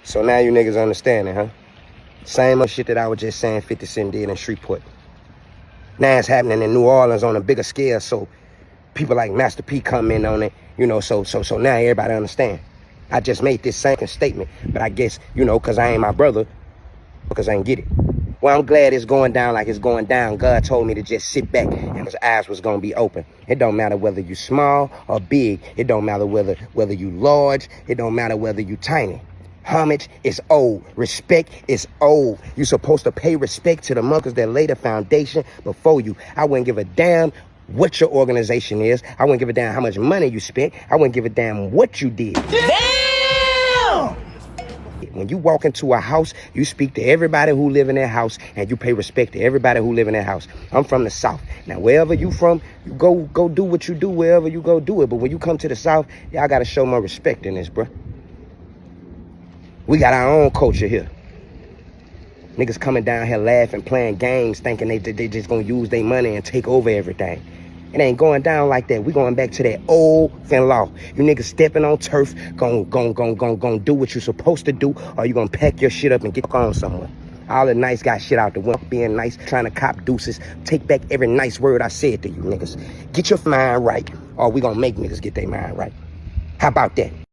So now you niggas understanding, huh? Same old shit that I was just saying 50 Cent did in Shreveport. Now it's happening in New Orleans on a bigger scale, so people like Master P come in on it, you know, so now everybody understand. I just made this same statement, but I guess, you know, because I ain't my brother, because I ain't get it. Well, I'm glad it's going down like it's going down. God told me to just sit back and his eyes was going to be open. It don't matter whether you small or big. It don't matter whether you large. It don't matter whether you tiny. Homage is old. Respect is old. You're supposed to pay respect to the mothers that laid the foundation before you. I wouldn't give a damn what your organization is. I wouldn't give a damn how much money you spent. I wouldn't give a damn what you did. Damn! When you walk into a house, you speak to everybody who live in that house and you pay respect to everybody who live in that house. I'm from the South. Now, wherever you from, you go do what you do wherever you go do it. But when you come to the South, y'all got to show more respect in this, bruh. We got our own culture here. Niggas coming down here laughing, playing games, thinking they just gonna use their money and take over everything. It ain't going down like that. We going back to that old fin law. You niggas stepping on turf, gon' do what you supposed to do, or you gonna pack your shit up and get on somewhere. All the nice guy shit out the window, being nice, trying to cop deuces. Take back every nice word I said to you niggas. Get your mind right, or we gonna make niggas get their mind right. How about that?